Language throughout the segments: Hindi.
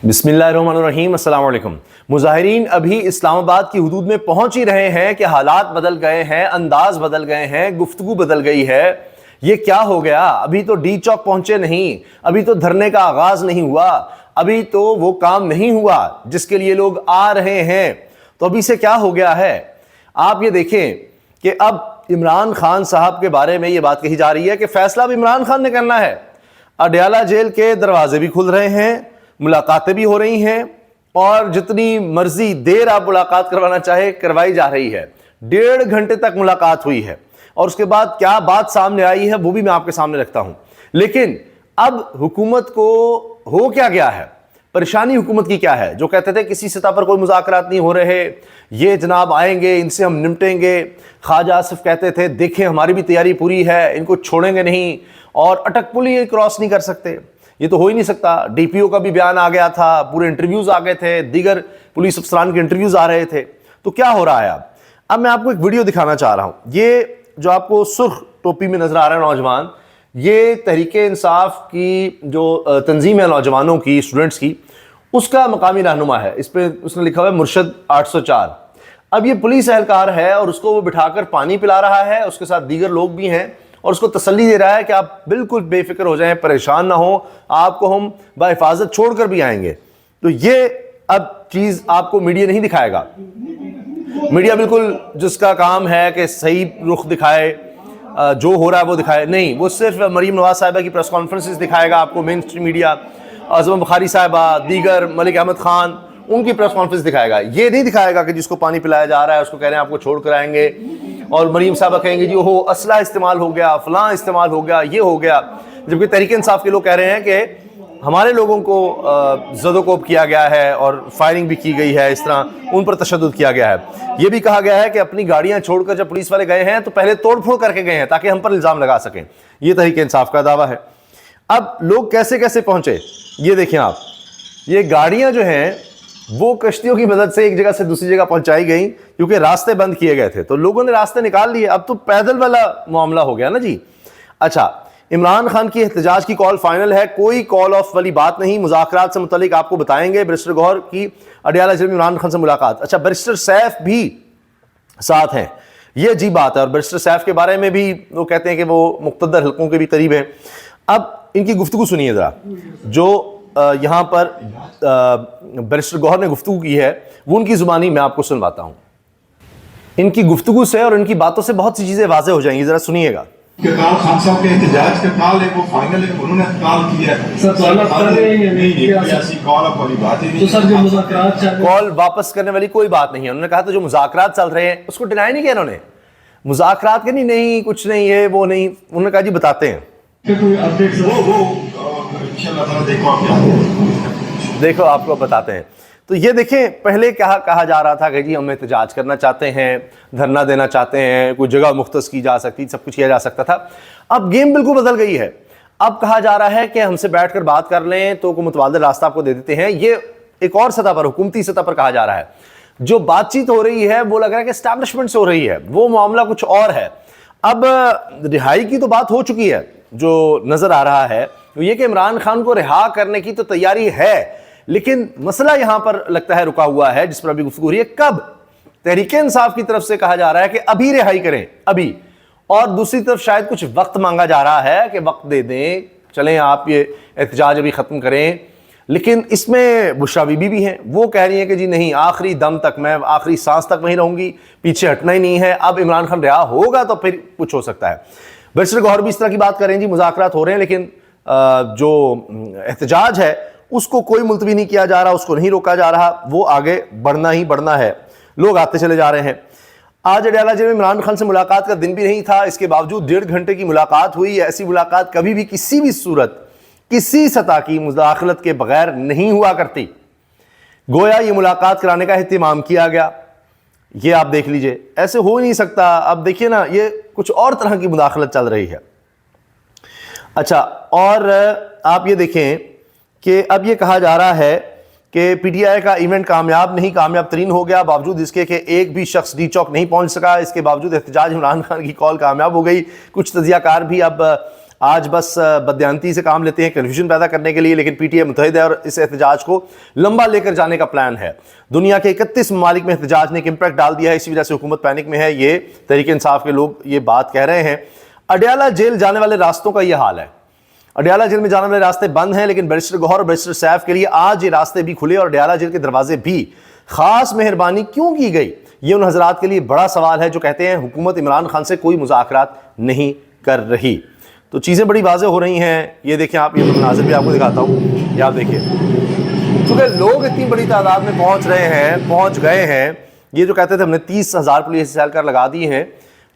बिस्मिल्लाहिर्रहमानिर्रहीम, अस्सलाम वालेकुम। मुजाहिरीन अभी इस्लामाबाद की हुदूद में पहुंच ही रहे हैं कि हालात बदल गए हैं, अंदाज बदल गए हैं, गुफ्तगू बदल गई है। ये क्या हो गया? अभी तो डी चौक पहुंचे नहीं, अभी तो धरने का आगाज नहीं हुआ, अभी तो वो काम नहीं हुआ जिसके लिए लोग आ रहे हैं। तो अभी से क्या हो गया है? आप ये देखें कि अब इमरान खान साहब के बारे में ये बात कही जा रही है कि फैसला अब इमरान खान ने करना है। अडयाला जेल के दरवाजे भी खुल रहे हैं, मुलाकातें भी हो रही हैं और जितनी मर्जी देर आप मुलाकात करवाना चाहे करवाई जा रही है। 1.5 घंटे तक मुलाकात हुई है और उसके बाद क्या बात सामने आई है वो भी मैं आपके सामने रखता हूं। लेकिन अब हुकूमत को हो क्या गया है, परेशानी हुकूमत की क्या है? जो कहते थे किसी सतह पर कोई मुज़ाकरात नहीं हो रहे, ये जनाब आएंगे, इनसे हम निपटेंगे। ख्वाजा आसिफ कहते थे देखें हमारी भी तैयारी पूरी है, इनको छोड़ेंगे नहीं और अटक पुल ये क्रॉस नहीं कर सकते, ये तो हो ही नहीं सकता। डीपीओ का भी बयान आ गया था, पूरे इंटरव्यूज आ गए थे, दीगर पुलिस अफसरान के इंटरव्यूज आ रहे थे। तो क्या हो रहा है अब मैं आपको एक वीडियो दिखाना चाह रहा हूं। ये जो आपको सुर्ख टोपी में नजर आ रहा है नौजवान, ये तहरीके इंसाफ की जो तंजीम है नौजवानों की, स्टूडेंट्स की, उसका मकामी रहनुमा है। इस पर उसने लिखा हुआ है मुर्शद 804। अब ये पुलिस एहलकार है और उसको वो बिठाकर पानी पिला रहा है, उसके साथ दीगर लोग भी हैं और उसको तसल्ली दे रहा है कि आप बिल्कुल बेफिक्र हो जाएं, परेशान ना हो, आपको हम बाहिफाजत छोड़कर भी आएंगे। तो ये अब चीज आपको मीडिया नहीं दिखाएगा। मीडिया बिल्कुल जिसका काम है कि सही रुख दिखाए, जो हो रहा है वो दिखाए, नहीं, वो सिर्फ मरीम नवाज साहिबा की प्रेस कॉन्फ्रेंसेस दिखाएगा आपको। मेन स्ट्रीम मीडिया आज़मा बुखारी साहिबा, दीगर मलिक अहमद खान, उनकी प्रेस कॉन्फ्रेंस दिखाएगा। ये नहीं दिखाएगा कि जिसको पानी पिलाया जा रहा है उसको कह रहे हैं आपको छोड़ कर आएंगे और मरीम साहबा कहेंगे जी हो असला इस्तेमाल हो गया, फलां इस्तेमाल हो गया, ये हो गया। जबकि तहरीक इंसाफ के लोग कह रहे हैं कि हमारे लोगों को ज़दोकोब किया गया है और फायरिंग भी की गई है, इस तरह उन पर तशद्दुद किया गया है। ये भी कहा गया है कि अपनी गाड़ियां छोड़कर जब पुलिस वाले गए हैं तो पहले तोड़फोड़ करके गए हैं ताकि हम पर इल्ज़ाम लगा सकें। ये तहरीक इंसाफ का दावा है। अब लोग कैसे कैसे पहुंचे ये देखें आप। ये गाड़ियां जो हैं वो कश्तियों की मदद से एक जगह से दूसरी जगह पहुंचाई गई क्योंकि रास्ते बंद किए गए थे, तो लोगों ने रास्ते निकाल लिए। अब तो पैदल वाला मामला हो गया ना जी। अच्छा, इमरान खान की एहतजाज की कॉल फाइनल है, कोई कॉल ऑफ वाली बात नहीं। मुज़ाकरात से मुतल्लिक आपको बताएंगे। बैरिस्टर गौहर की अडयाला जेल में इमरान खान से मुलाकात। अच्छा, बैरिस्टर सैफ भी साथ हैं, ये अजीब बात है। और बैरिस्टर सैफ के बारे में भी वो कहते हैं कि वो मुक़्तदर हल्कों के भी करीब हैं। अब इनकी गुफ्तगू सुनिए ज़रा, जो यहाँ पर बैरिस्टर गौहर ने गुफ्तगू की है वो उनकी ज़ुबानी मैं आपको सुनवाता हूँ। इनकी गुफ्तगू से और इनकी बातों से बहुत सी चीज़ें वाज़ेह हो जाएंगी, ज़रा सुनिएगा। कल खान साहब के एहतजाज का कॉल है, वो फाइनल है, उन्होंने कॉल किया कॉल वापस करने वाली कोई बात नहीं है। उन्होंने कहा तो जो मुज़ाकरात चल रहे हैं उसको डिनाई नहीं किया इन्होंने। मुज़ाकरात के नहीं कुछ नहीं है वो नहीं, उन्होंने कहा जी बताते हैं। देखो आपको बताते हैं। तो ये देखें, पहले क्या कहा जा रहा था कि जी हम एहतजाज करना चाहते हैं, धरना देना चाहते हैं, कोई जगह मुख्तस की जा सकती, सब कुछ किया जा सकता था। अब गेम बिल्कुल बदल गई है। अब कहा जा रहा है कि हमसे बैठकर बात कर लें तो कोई मुतबादिल रास्ता आपको दे देते हैं। ये एक और सतह पर, हुकूमती सतह पर कहा जा रहा है। जो बातचीत हो रही है वो लग रहा है कि एस्टैब्लिशमेंट से हो रही है, वो मामला कुछ और है। अब रिहाई की तो बात हो चुकी है, जो नजर आ रहा है तो ये कि इमरान खान को रिहा करने की तो तैयारी है, लेकिन मसला यहां पर लगता है रुका हुआ है, जिस पर अभी गुफ्तगू हो रही है। कब? तहरीक इंसाफ की तरफ से कहा जा रहा है कि अभी रिहाई करें, अभी, और दूसरी तरफ शायद कुछ वक्त मांगा जा रहा है कि वक्त दे दें, चलें आप ये एहतजाज अभी खत्म करें। लेकिन इसमें बुशरा बीबी भी हैं, वो कह रही हैं कि जी नहीं, आखिरी दम तक, मैं आखिरी सांस तक वहीं रहूंगी, पीछे हटना ही नहीं है। अब इमरान खान रिहा होगा तो फिर कुछ हो सकता है। बैरिस्टर गौहर भी इस तरह की बात करें जी मुज़ाकरात हो रहे हैं लेकिन जो एहतजाज है उसको कोई मुलतवी नहीं किया जा रहा, उसको नहीं रोका जा रहा, वो आगे बढ़ना ही बढ़ना है। लोग आते चले जा रहे हैं। आज अडयाला जेल में इमरान खान से मुलाकात का दिन भी नहीं था, इसके बावजूद 1.5 घंटे की मुलाकात हुई। ऐसी मुलाकात कभी भी किसी भी सूरत, किसी सतह की मुदाखलत के बगैर नहीं हुआ करती। गोया ये मुलाकात कराने का एहतिमाम किया गया। ये आप देख लीजिए, ऐसे हो ही नहीं सकता। अब देखिए ना, ये कुछ और तरह की मुदाखलत चल रही है। अच्छा, और आप ये देखें कि अब ये कहा जा रहा है कि पीटीआई का इवेंट कामयाब नहीं, कामयाब तरीन हो गया, बावजूद इसके कि एक भी शख्स डी चौक नहीं पहुंच सका। इसके बावजूद एहतजाज इमरान खान की कॉल कामयाब हो गई। कुछ तजियाकार भी अब आज बस बदयांती से काम लेते हैं कन्फ्यूजन पैदा करने के लिए, लेकिन पीटीआई मुतहिद है और इस एहतजाज को लंबा लेकर जाने का प्लान है। दुनिया के 31 ममालिक में एहतजाज ने एक इम्पैक्ट डाल दिया है, इसी वजह से हुकूमत पैनिक में है। ये तहरीक इंसाफ के लोग ये बात कह रहे हैं। अडयाला जेल जाने वाले रास्तों का यह हाल है। अडयाला जेल में जाने वाले रास्ते बंद हैं, लेकिन बैरिस्टर गौहर और बैरिस्टर सैफ के लिए आज ये रास्ते भी खुले और अडयाला जेल के दरवाजे भी। खास मेहरबानी क्यों की गई, ये उन हजरात के लिए बड़ा सवाल है जो कहते हैं हुकूमत इमरान खान से कोई मुज़ाकरात नहीं कर रही। तो चीज़ें बड़ी वाज़ेह हो रही हैं। ये देखिए आप, ये मनाज़िर भी आपको दिखाता हूँ, ये आप देखिए, क्योंकि लोग इतनी बड़ी तादाद में पहुँच गए हैं। ये जो कहते थे हमने 30,000 पुलिस एहलकार लगा दी हैं,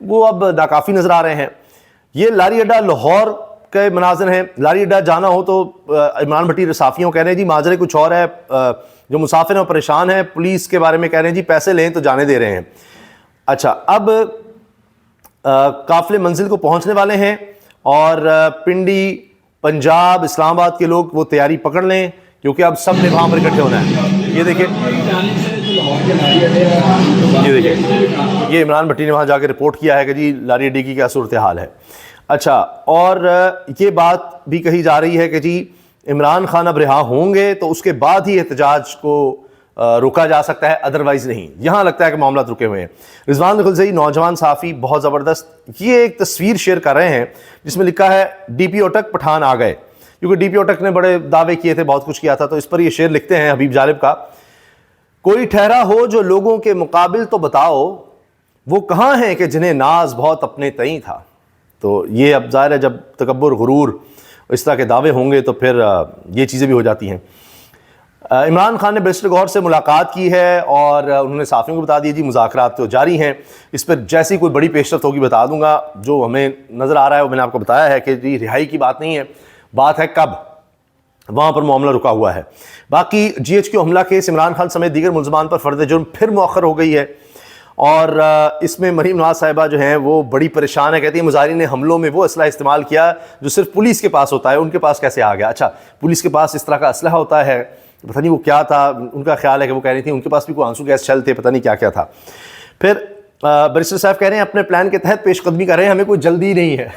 वो अब नाकाफ़ी नज़र आ रहे हैं। ये लारी अड्डा लाहौर के मनाज़िर हैं। लारी अड्डा जाना हो तो इमरान भट्टी रसाफियों कह रहे हैं जी माजरे कुछ और है, जो मुसाफिर हैं परेशान है, पुलिस के बारे में कह रहे हैं जी पैसे लें तो जाने दे रहे हैं। अच्छा, अब काफिले मंजिल को पहुंचने वाले हैं और पिंडी, पंजाब, इस्लामाबाद के लोग वो तैयारी पकड़ लें, क्योंकि अब सब ने वहाँ पर इकट्ठे होना है। ये देखिए, ये इमरान भट्टी ने वहाँ जाकर रिपोर्ट किया है कि जी लारी अड्डे की क्या सूरत हाल है। अच्छा, और ये बात भी कही जा रही है कि जी इमरान खान अब रिहा होंगे तो उसके बाद ही एहतजाज को रोका जा सकता है, अदरवाइज नहीं। यहाँ लगता है कि मामला रुके हुए हैं। रिजवान खुलसई नौजवान साफ़ी बहुत ज़बरदस्त ये एक तस्वीर शेयर कर रहे हैं जिसमें लिखा है DPO तक पठान आ गए, क्योंकि DPO तक ने बड़े दावे किए थे, बहुत कुछ किया था। तो इस पर ये शेर लिखते हैं हबीब जालिब का, कोई ठहरा हो जो लोगों के मुकाबिल तो बताओ, वो कहाँ हैं कि जिन्हें नाज बहुत अपने तई था। तो ये अब ज़ाहिर है जब तकब्बुर, गुरूर, इस तरह के दावे होंगे तो फिर ये चीज़ें भी हो जाती हैं। इमरान खान ने बैरिस्टर गौहर से मुलाकात की है और उन्होंने साफ़ियों को बता दिया जी मुज़ाकरात तो जारी हैं। इस पर जैसी कोई बड़ी पेशरफ्त होगी बता दूंगा। जो हमें नज़र आ रहा है वो मैंने आपको बताया है कि जी रिहाई की बात नहीं है, बात है कब वहाँ पर मामला रुका हुआ है। बाकी GHQ हमला केस इमरान खान समेत दीगर मुलजमान पर फ़र्द जुर्म फिर मौखर हो गई है और इसमें मरीम नवाज साहिबा जो हैं वो बड़ी परेशान है। कहती है मुजाहिरीन ने हमलों में वो असला इस्तेमाल किया जो सिर्फ पुलिस के पास होता है, उनके पास कैसे आ गया। अच्छा, पुलिस के पास इस तरह का असलहा होता है, पता नहीं वो क्या था। उनका ख्याल है कि वो कह रही थी उनके पास भी कोई आंसू गैस छल थे, पता नहीं क्या क्या था। फिर बैरिस्टर साहब कह रहे हैं अपने प्लान के तहत पेशकदमी कर रहे हैं, हमें कोई जल्दी नहीं है।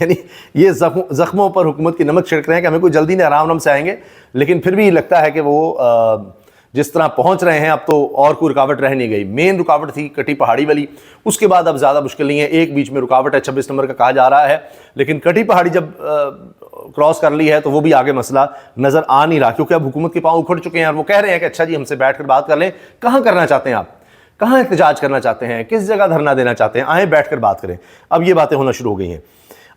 यानी ये जख्मों पर हुकूमत की नमक छिड़क रहे हैं कि हमें कोई जल्दी नहीं, आराम से आएंगे। लेकिन फिर भी लगता है कि वो जिस तरह पहुंच रहे हैं अब तो और कोई रुकावट रह नहीं गई। मेन रुकावट थी कटी पहाड़ी वाली, उसके बाद अब ज़्यादा मुश्किल नहीं है। एक बीच में रुकावट है 26 नंबर का कहा जा रहा है, लेकिन कटी पहाड़ी जब क्रॉस कर ली है तो वो भी आगे मसला नज़र आ नहीं रहा, क्योंकि अब हुकूमत के पाँव उखड़ चुके हैं और वो कह रहे हैं कि अच्छा जी हमसे बैठ कर बात कर लें। कहाँ करना चाहते हैं आप, कहाँ एहतजाज करना चाहते हैं, किस जगह धरना देना चाहते हैं, आए बैठ कर बात करें। अब ये बातें होना शुरू हो गई हैं।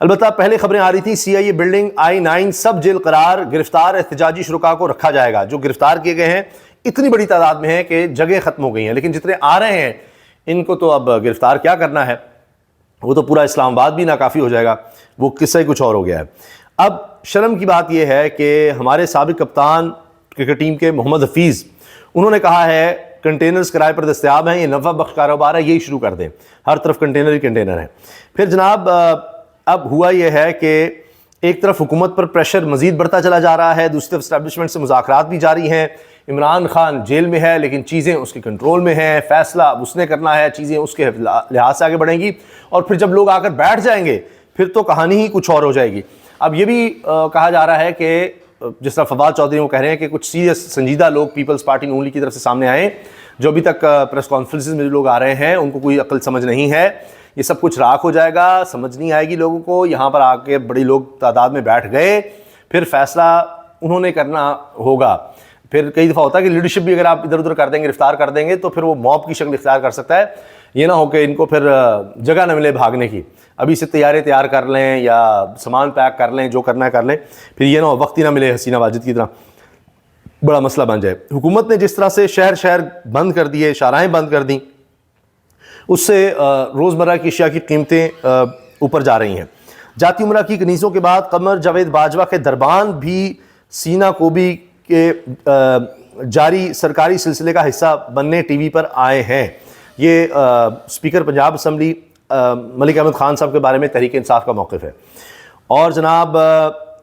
अलबत्ता पहले खबरें आ रही थी CIA बिल्डिंग I9 सब जेल करार, गिरफ्तार एहतजाजी शुरुका को रखा जाएगा। जो गिरफ्तार किए गए हैं इतनी बड़ी तादाद में है कि जगह खत्म हो गई हैं, लेकिन जितने आ रहे हैं इनको तो अब गिरफ्तार क्या करना है, वो तो पूरा इस्लामाबाद भी नाकाफ़ी हो जाएगा। वो किस्सा ही कुछ और हो गया है। अब शर्म की बात यह है कि हमारे साबिक कप्तान क्रिकेट टीम के मोहम्मद हफीज़, उन्होंने कहा है कंटेनर्स किराए पर दस्तयाब हैं, ये नफ़ा बख्श कारोबार है, यही शुरू कर दें, हर तरफ कंटेनर ही कंटेनर है। फिर जनाब अब हुआ यह है कि एक तरफ हुकूमत पर प्रेशर मज़ीद बढ़ता चला जा रहा है, दूसरी तरफ इस्टेब्लिशमेंट से मुज़ाकरात भी जारी हैं। इमरान खान जेल में है लेकिन चीज़ें उसके कंट्रोल में हैं, फ़ैसला अब उसने करना है, चीज़ें उसके लिहाज से आगे बढ़ेंगी और फिर जब लोग आकर बैठ जाएंगे फिर तो कहानी ही कुछ और हो जाएगी। अब ये भी कहा जा रहा है कि जिस तरह फवाद चौधरी वो कह रहे हैं कि कुछ सीरियस संजीदा लोग पीपल्स पार्टी नून लीग की तरफ से सामने आए, जो अभी तक प्रेस कॉन्फ्रेंसेस में जो लोग आ रहे हैं उनको कोई अक्ल समझ नहीं है, ये सब कुछ राख हो जाएगा, समझ नहीं आएगी लोगों को। यहाँ पर आके बड़ी लोग तादाद में बैठ गए, फिर फैसला उन्होंने करना होगा। फिर कई दफ़ा होता है कि लीडरशिप भी अगर आप इधर उधर कर देंगे, गिरफ्तार कर देंगे तो फिर वो मॉब की शक्ल इख्तियार कर सकता है। ये ना हो कि इनको फिर जगह न मिले भागने की, अभी से तैयारी तैयार कर लें या सामान पैक कर लें, जो करना है कर लें, फिर ये ना हो वक्त ही ना मिले हसीना वाजिद की तरह, बड़ा मसला बन जाए। हुकूमत ने जिस तरह से शहर शहर बंद कर दिए, शाहराहें बंद कर दी, उससे रोज़मर्रा की अशिया की कीमतें ऊपर जा रही हैं। जाती उमरा की कनीज़ों के बाद कमर जावेद बाजवा के दरबान भी सीना कोबी के जारी सरकारी सिलसिले का हिस्सा बनने टीवी पर आए हैं। ये स्पीकर पंजाब असम्बली मलिक अहमद खान साहब के बारे में तहरीक इंसाफ का मौक़िफ़ है। और जनाब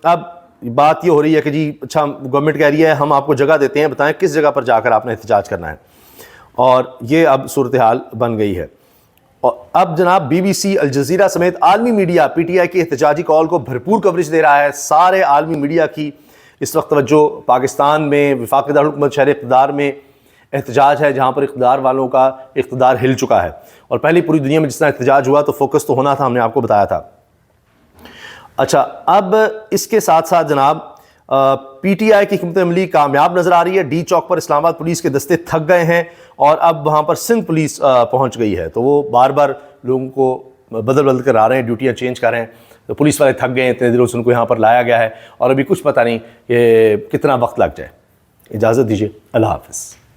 अब बात ये हो रही है कि जी अच्छा गवर्नमेंट कह रही है हम आपको जगह देते हैं, बताएं किस जगह पर जाकर आपने एहतजाज करना है, और ये अब सूरत हाल बन गई है। और अब जनाब बीबीसी, अल जजीरा समेत आलमी मीडिया पीटीआई की एहतजाजी कॉल को भरपूर कवरेज दे रहा है। सारे आलमी मीडिया की इस वक्त तवज्जो पाकिस्तान में वफाकी दारुल शहर इक़्तिदार में एहतजाज है, जहाँ पर इक़्तिदार वालों का इक़्तिदार हिल चुका है। और पहले पूरी दुनिया में जितना एहतजाज हुआ तो फोकस तो होना था, हमने आपको बताया था। अच्छा, अब इसके साथ साथ जनाब पीटीआई की हिकमत अमली कामयाब नजर आ रही है। डी चौक पर इस्लामाबाद पुलिस के दस्ते थक गए हैं और अब वहाँ पर सिंध पुलिस पहुँच गई है, तो वो बार बार लोगों को बदल बदल कर आ रहे हैं, ड्यूटियाँ चेंज कर रहे हैं। तो पुलिस वाले थक गए हैं, इतने दिनों से उनको यहाँ पर लाया गया है और अभी कुछ पता नहीं कि कितना वक्त लग जाए। इजाज़त दीजिए, अल्लाह हाफ़िज़।